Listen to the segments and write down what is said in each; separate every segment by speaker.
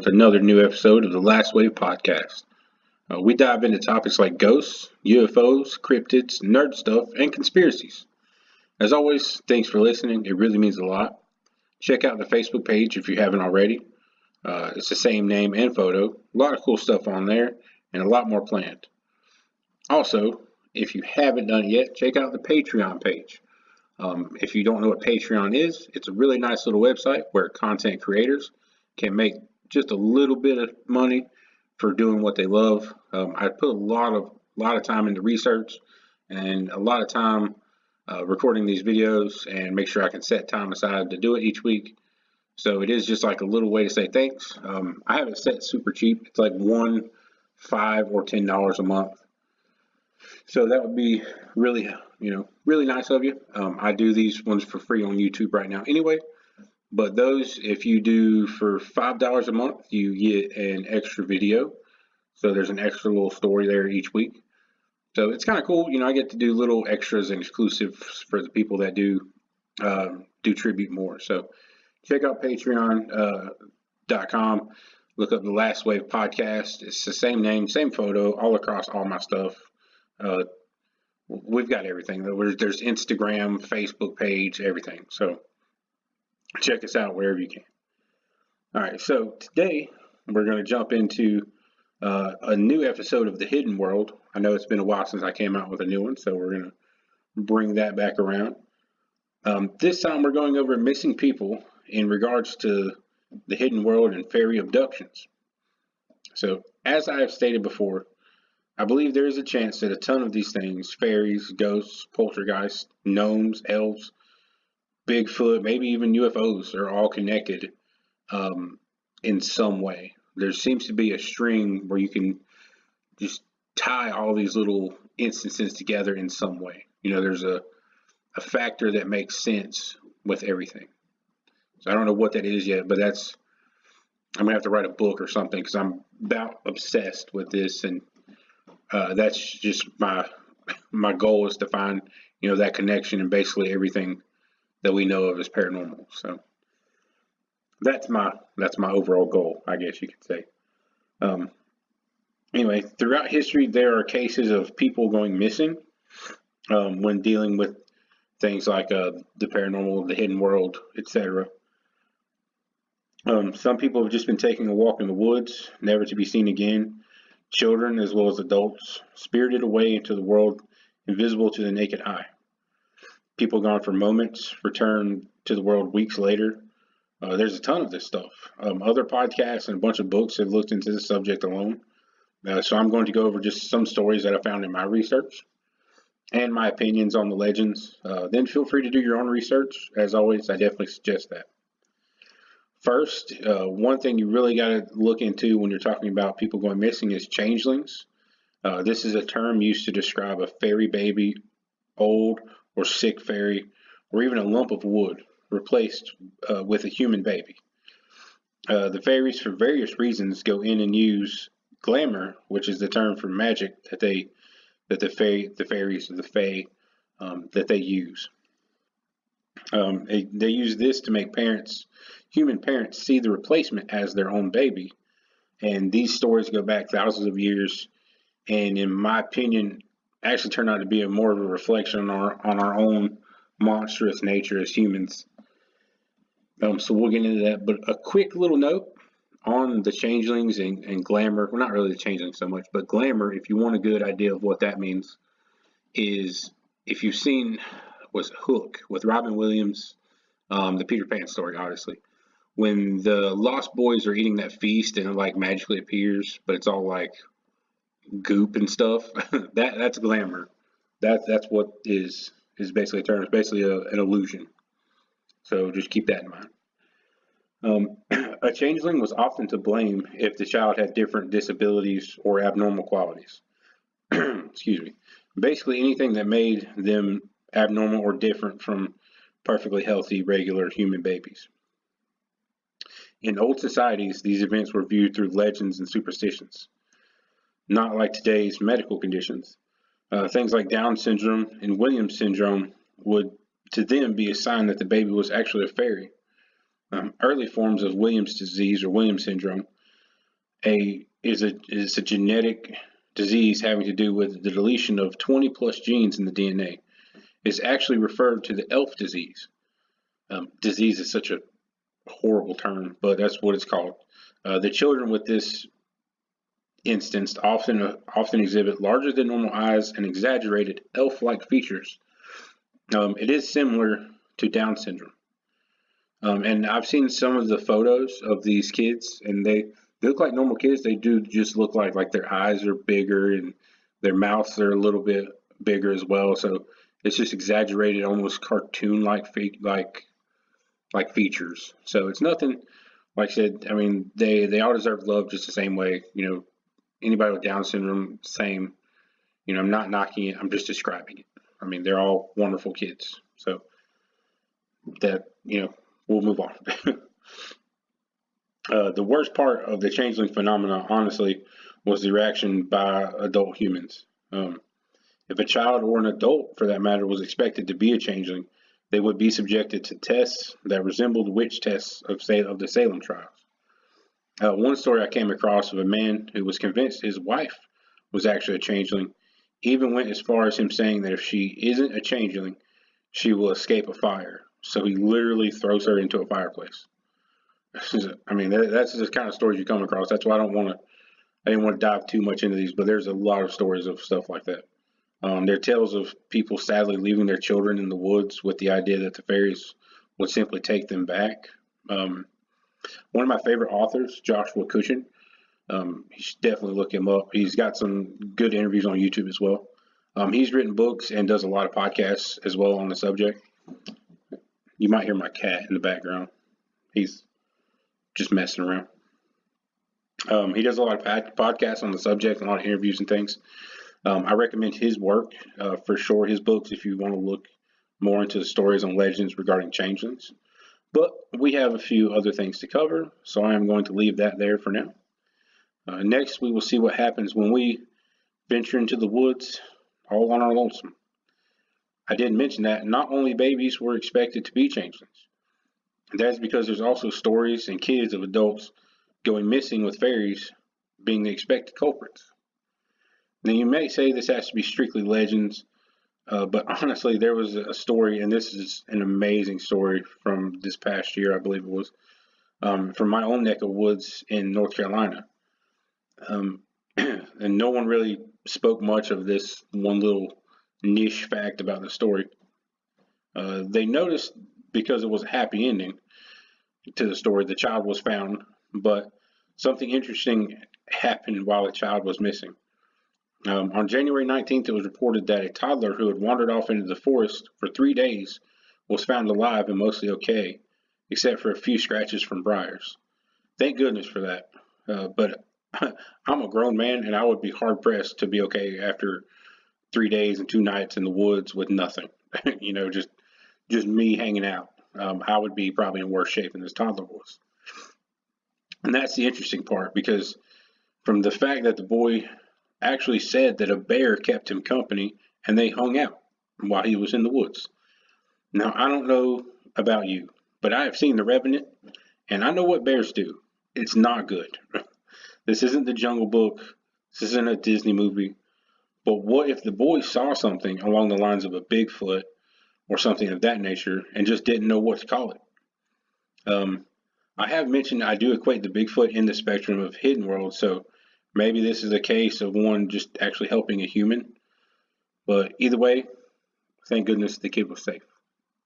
Speaker 1: with another new episode of the Last Wave podcast. We dive into topics like ghosts, UFOs, cryptids, nerd stuff, and conspiracies. As always, thanks for listening. It really means a lot. Check out the Facebook page if you haven't already. It's the same name and photo. A lot of cool stuff on there, and a lot more planned. Also, if you haven't done it yet, check out the Patreon page. If you don't know what Patreon is, it's a really nice little website where content creators can make just a little bit of money for doing what they love. I put a lot of time into research and a lot of time recording these videos and make sure I can set time aside to do it each week. So it is just like a little way to say thanks. I have it set super cheap. It's like $1, $5, or $10 a month. So that would be really nice of you. I do these ones for free on YouTube right now anyway. But those, if you do for $5 a month, you get an extra video. So there's an extra little story there each week. So it's kind of cool. I get to do little extras and exclusives for the people that do tribute more. So check out patreon.com. Look up the Last Wave podcast. It's the same name, same photo, all across all my stuff. We've got everything. There's Instagram, Facebook page, everything. So check us out wherever you can. All right, so today we're going to jump into a new episode of The Hidden World. I know it's been a while since I came out with a new one, so we're going to bring that back around. This time we're going over missing people in regards to the hidden world and fairy abductions. So, as I have stated before, I believe there is a chance that a ton of these things, fairies, ghosts, poltergeists, gnomes, elves, Bigfoot, maybe even UFOs, are all connected in some way. There seems to be a string where you can just tie all these little instances together in some way. There's a factor that makes sense with everything. So I don't know what that is yet, but I'm going to have to write a book or something because I'm about obsessed with this, and that's just my goal is to find, that connection in basically everything that we know of as paranormal. So that's my overall goal, I guess you could say. Anyway, throughout history, there are cases of people going missing when dealing with things like the paranormal, the hidden world, etc. Some people have just been taking a walk in the woods, never to be seen again. Children as well as adults spirited away into the world invisible to the naked eye. People gone for moments return to the world weeks later. There's a ton of this stuff. Other podcasts and a bunch of books have looked into this subject alone. So I'm going to go over just some stories that I found in my research and my opinions on the legends. Then feel free to do your own research. As always, I definitely suggest that. First, one thing you really got to look into when you're talking about people going missing is changelings. This is a term used to describe a fairy baby, old or sick fairy, or even a lump of wood replaced with a human baby. The fairies, for various reasons, go in and use glamour, which is the term for magic that the fairies or the fae that they use. They use this to make human parents see the replacement as their own baby. And these stories go back thousands of years, and in my opinion, actually turn out to be more of a reflection on our own monstrous nature as humans. So we'll get into that. But a quick little note on the changelings and glamour. Well, not really the changelings so much, but glamour, if you want a good idea of what that means, is if you've seen was Hook with Robin Williams, the Peter Pan story, obviously. When the Lost Boys are eating that feast and it like magically appears, but it's all like goop and stuff. That's glamour. That's what is basically a term. It's basically an illusion. So just keep that in mind. A changeling was often to blame if the child had different disabilities or abnormal qualities. Excuse me. Basically anything that made them abnormal or different from perfectly healthy, regular human babies. In old societies, these events were viewed through legends and superstitions, not like today's medical conditions. Things like Down syndrome and Williams syndrome would, to them, be a sign that the baby was actually a fairy. Early forms of Williams disease or Williams syndrome is a genetic disease having to do with the deletion of 20 plus genes in the DNA. It's actually referred to the ELF disease. Disease is such a horrible term, but that's what it's called. The children with this instance often exhibit larger than normal eyes and exaggerated elf-like features. It is similar to Down syndrome. And I've seen some of the photos of these kids, and they look like normal kids. They do just look like their eyes are bigger and their mouths are a little bit bigger as well. So it's just exaggerated, almost cartoon-like like features. So it's nothing. Like I said, I mean, they all deserve love just the same way. Anybody with Down syndrome, same. I'm not knocking it. I'm just describing it. I mean, they're all wonderful kids. So that, we'll move on. The worst part of the changeling phenomena, honestly, was the reaction by adult humans. If a child or an adult, for that matter, was expected to be a changeling, they would be subjected to tests that resembled witch tests of the Salem trials. One story I came across of a man who was convinced his wife was actually a changeling, even went as far as him saying that if she isn't a changeling, she will escape a fire. So he literally throws her into a fireplace. I mean, that's the kind of stories you come across. That's why I didn't want to dive too much into these, but there's a lot of stories of stuff like that. There are tales of people sadly leaving their children in the woods with the idea that the fairies would simply take them back. One of my favorite authors, Joshua Cushin, you should definitely look him up. He's got some good interviews on YouTube as well. He's written books and does a lot of podcasts as well on the subject. You might hear my cat in the background. He's just messing around. He does a lot of podcasts on the subject, a lot of interviews and things. I recommend his work for sure, his books, if you want to look more into the stories and legends regarding changelings. But we have a few other things to cover, so I am going to leave that there for now. Next, we will see what happens when we venture into the woods all on our lonesome. I did mention that not only babies were expected to be changelings. That's because there's also stories and kids of adults going missing with fairies being the expected culprits. Now, you may say this has to be strictly legends, but honestly, there was a story, and this is an amazing story from this past year, I believe it was, from my own neck of woods in North Carolina. And no one really spoke much of this one little niche fact about the story. They noticed, because it was a happy ending to the story, the child was found, but something interesting happened while the child was missing. On January 19th, it was reported that a toddler who had wandered off into the forest for 3 days was found alive and mostly okay, except for a few scratches from briars. Thank goodness for that. But I'm a grown man, and I would be hard-pressed to be okay after 3 days and 2 nights in the woods with nothing. Just me hanging out. I would be probably in worse shape than this toddler was. And that's the interesting part, because from the fact that the boy actually said that a bear kept him company and they hung out while he was in the woods. Now, I don't know about you, but I have seen The Revenant, and I know what bears do. It's not good. This isn't the Jungle Book. This isn't a Disney movie. But what if the boy saw something along the lines of a Bigfoot or something of that nature and just didn't know what to call it? I have mentioned I do equate the Bigfoot in the spectrum of hidden world, so maybe this is a case of one just actually helping a human. But either way, thank goodness the kid was safe.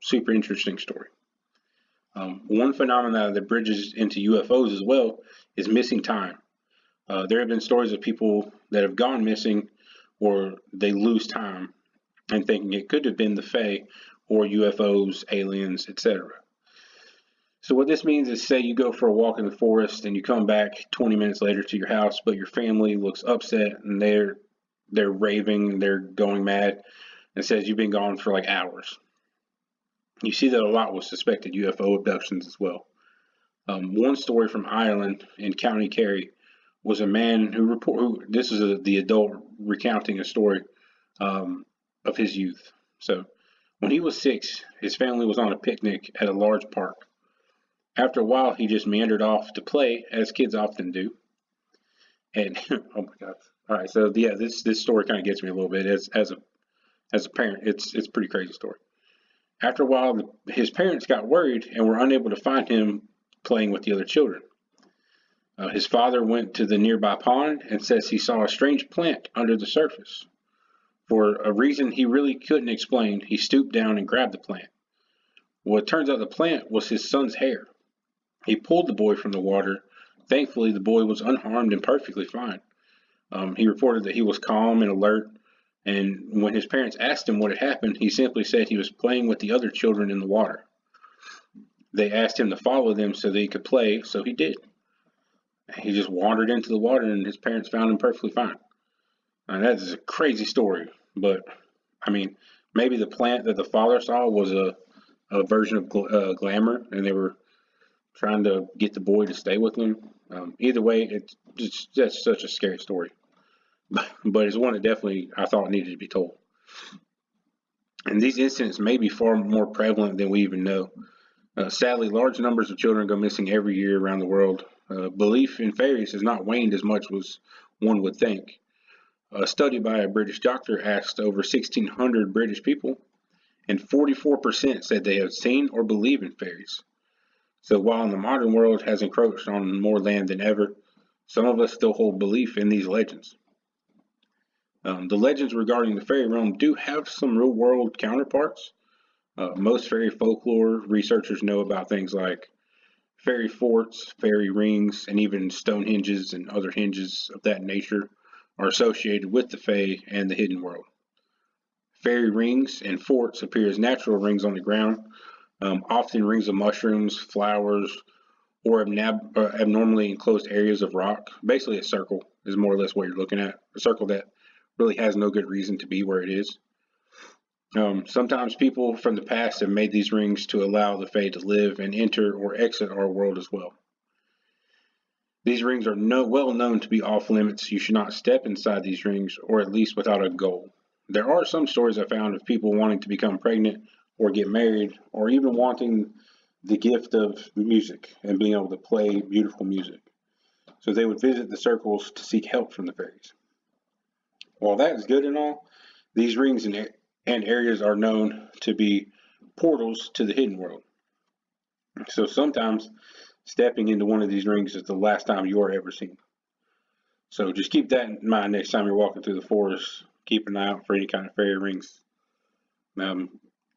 Speaker 1: Super interesting story. One phenomenon that bridges into UFOs as well is missing time. There have been stories of people that have gone missing or they lose time and thinking it could have been the Fae or UFOs, aliens, etc. So what this means is, say you go for a walk in the forest and you come back 20 minutes later to your house, but your family looks upset and they're raving, they're going mad, and says you've been gone for like hours. You see that a lot with suspected UFO abductions as well. One story from Ireland in County Kerry was a man this is the adult recounting a story of his youth. So when he was 6, his family was on a picnic at a large park. After a while, he just meandered off to play, as kids often do. And oh my God. All right, so yeah, this story kind of gets me a little bit as a parent. It's a pretty crazy story. After a while, his parents got worried and were unable to find him playing with the other children. His father went to the nearby pond and says he saw a strange plant under the surface. For a reason he really couldn't explain, he stooped down and grabbed the plant. Well, it turns out the plant was his son's hair. He pulled the boy from the water. Thankfully, the boy was unharmed and perfectly fine. He reported that he was calm and alert, and when his parents asked him what had happened, he simply said he was playing with the other children in the water. They asked him to follow them so that he could play, so he did. He just wandered into the water, and his parents found him perfectly fine. And that is a crazy story, but I mean, maybe the plant that the father saw was a version of glamour, and they were trying to get the boy to stay with them. Either way, it's just that's such a scary story, but it's one that definitely I thought needed to be told. And these incidents may be far more prevalent than we even know. Sadly, large numbers of children go missing every year around the world. Belief in fairies has not waned as much as one would think. A study by a British doctor asked over 1,600 British people, and 44% said they have seen or believe in fairies. So while the modern world has encroached on more land than ever, some of us still hold belief in these legends. The legends regarding the fairy realm do have some real world counterparts. Most fairy folklore researchers know about things like fairy forts, fairy rings, and even stone hinges and other hinges of that nature are associated with the fae and the hidden world. Fairy rings and forts appear as natural rings on the ground, often rings of mushrooms, flowers, or abnormally enclosed areas of rock. Basically, a circle is more or less what you're looking at. A circle that really has no good reason to be where it is. Sometimes people from the past have made these rings to allow the Fae to live and enter or exit our world as well. These rings are well known to be off limits. You should not step inside these rings, or at least without a goal. There are some stories I found of people wanting to become pregnant or get married, or even wanting the gift of music and being able to play beautiful music. So they would visit the circles to seek help from the fairies. While that is good and all, these rings and areas are known to be portals to the hidden world. So sometimes stepping into one of these rings is the last time you are ever seen. So just keep that in mind next time you're walking through the forest. Keep an eye out for any kind of fairy rings.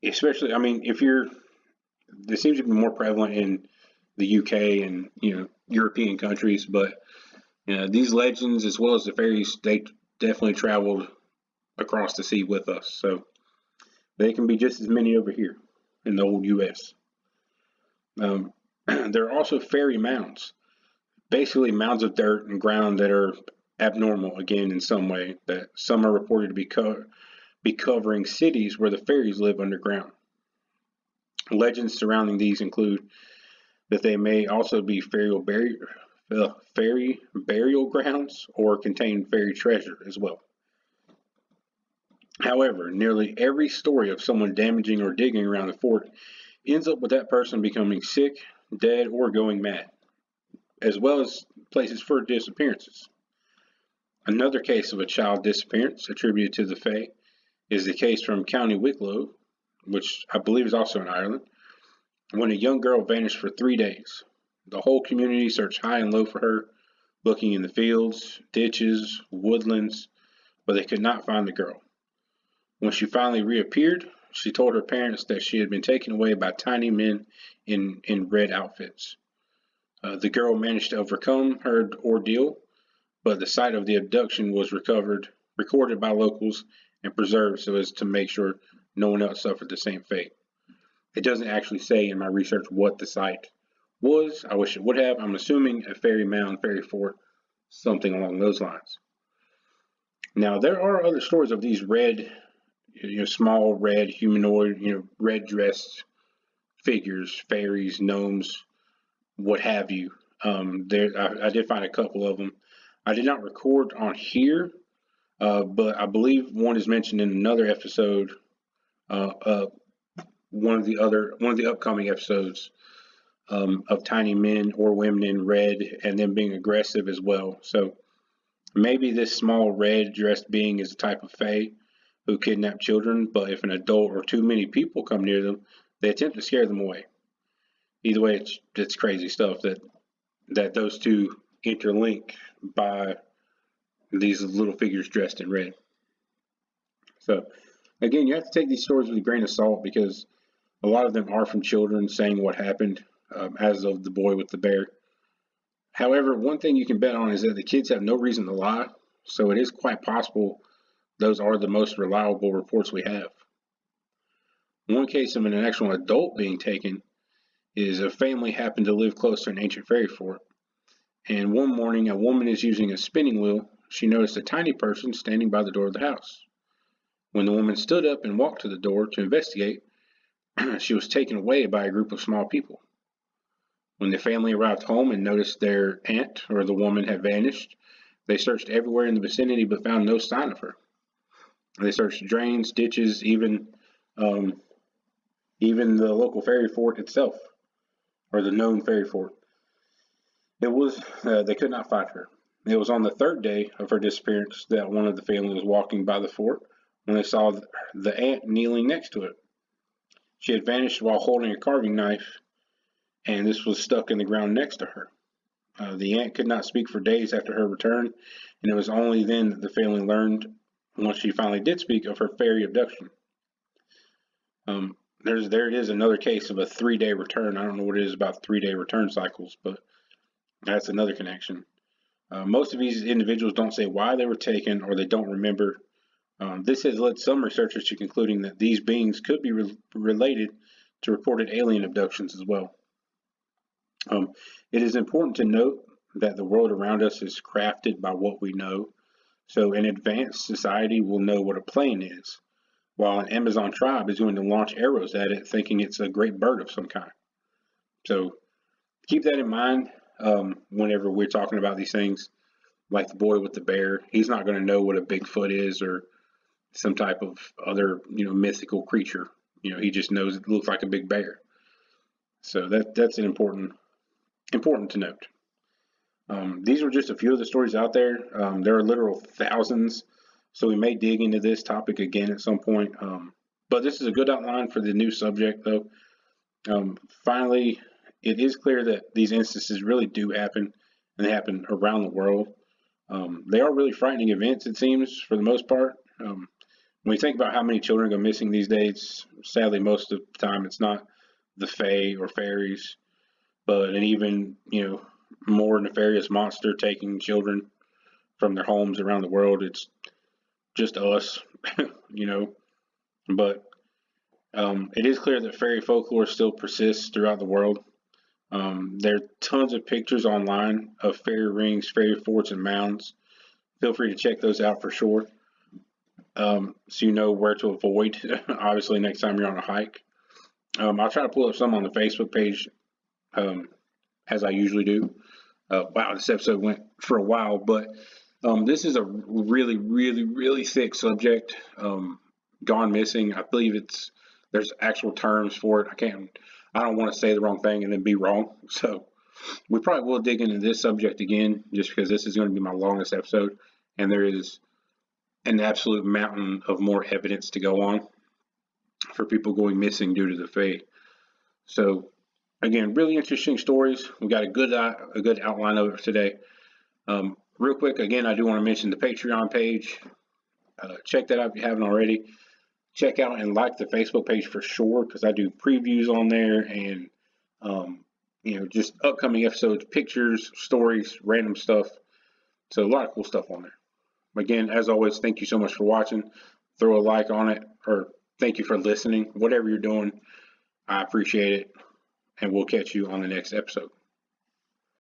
Speaker 1: Especially, I mean, this seems to be more prevalent in the UK and European countries, but these legends as well as the fairies, they definitely traveled across the sea with us. So they can be just as many over here in the old US. There are also fairy mounds, basically mounds of dirt and ground that are abnormal again in some way, that some are reported to be covering cities where the fairies live underground. Legends surrounding these include that they may also be fairy burial grounds or contain fairy treasure as well. However, nearly every story of someone damaging or digging around the fort ends up with that person becoming sick, dead, or going mad, as well as places for disappearances. Another case of a child disappearance attributed to the Fae is the case from County Wicklow, which I believe is also in Ireland, when a young girl vanished for 3 days. The whole community searched high and low for her, looking in the fields, ditches, woodlands, but they could not find the girl. When she finally reappeared, she told her parents that she had been taken away by tiny men in red outfits. The girl managed to overcome her ordeal, but the site of the abduction was recorded by locals, and preserved so as to make sure no one else suffered the same fate. It doesn't actually say in my research what the site was. I wish it would have. I'm assuming a fairy mound, fairy fort, something along those lines. Now, there are other stories of these red, small red humanoid, red dressed figures, fairies, gnomes, what have you. I did find a couple of them. I did not record on here, but I believe one is mentioned in another episode, one of the upcoming episodes, of tiny men or women in red and them being aggressive as well. So Maybe this small red dressed being is a type of fae who kidnap children, but if an adult or too many people come near them, they attempt to scare them away. Either way, it's crazy stuff that those two interlink by these little figures dressed in red. So again, you have to take these stories with a grain of salt because a lot of them are from children saying what happened, as of the boy with the bear. However, one thing you can bet on is that the kids have no reason to lie, so it is quite possible those are the most reliable reports we have. One case of an actual adult being taken is a family happened to live close to an ancient fairy fort, and one morning a woman is using a spinning wheel. She noticed a tiny person standing by the door of the house. When the woman stood up and walked to the door to investigate, she was taken away by a group of small people. When the family arrived home and noticed their aunt or the woman had vanished, they searched everywhere in the vicinity but found no sign of her. They searched drains, ditches, um, even the local fairy fort itself, or the known fairy fort. They could not find her. It was on the third day of her disappearance that one of the family was walking by the fort when they saw the aunt kneeling next to it. She had vanished while holding a carving knife, and this was stuck in the ground next to her. The aunt could not speak for days after her return, and it was only then that the family learned, once she finally did speak, of her fairy abduction. There it is, another case of a 3-day return. I don't know what it is about 3-day return cycles, but that's another connection. Most of these individuals don't say why they were taken or they don't remember. This has led some researchers to concluding that these beings could be related to reported alien abductions as well. It is important to note that the world around us is crafted by what we know. So an advanced society will know what a plane is, while an Amazon tribe is going to launch arrows at it thinking it's a great bird of some kind. So keep that in mind whenever we're talking about these things, like the boy with the bear. He's not going to know what a Bigfoot is or some type of other, mythical creature. He just knows it looks like a big bear. So that's an important to note. These were just a few of the stories out there. There are literal thousands, so we may dig into this topic again at some point. But this is a good outline for the new subject, though. Finally, it is clear that these instances really do happen, and they happen around the world. They are really frightening events, it seems, for the most part. When you think about how many children go missing these days, sadly, most of the time it's not the fae or fairies, but an even, more nefarious monster taking children from their homes around the world. It's just us, but it is clear that fairy folklore still persists throughout the world. There are tons of pictures online of fairy rings, fairy forts, and mounds. Feel free to check those out for sure. So you know where to avoid, obviously, next time you're on a hike. I'll try to pull up some on the Facebook page, as I usually do. Wow, this episode went for a while, but this is a really, really, really thick subject. Gone missing. I believe there's actual terms for it. I don't want to say the wrong thing and then be wrong. So we probably will dig into this subject again, just because this is going to be my longest episode, and there is an absolute mountain of more evidence to go on for people going missing due to the fae. So again, really interesting stories. We got a good outline of it today. Real quick, again, I do want to mention the Patreon page. Check that out if you haven't already. Check out and like the Facebook page for sure, because I do previews on there and just upcoming episodes, pictures, stories, random stuff. So a lot of cool stuff on there. Again, as always, thank you so much for watching. Throw a like on it, or thank you for listening. Whatever you're doing, I appreciate it. And we'll catch you on the next episode.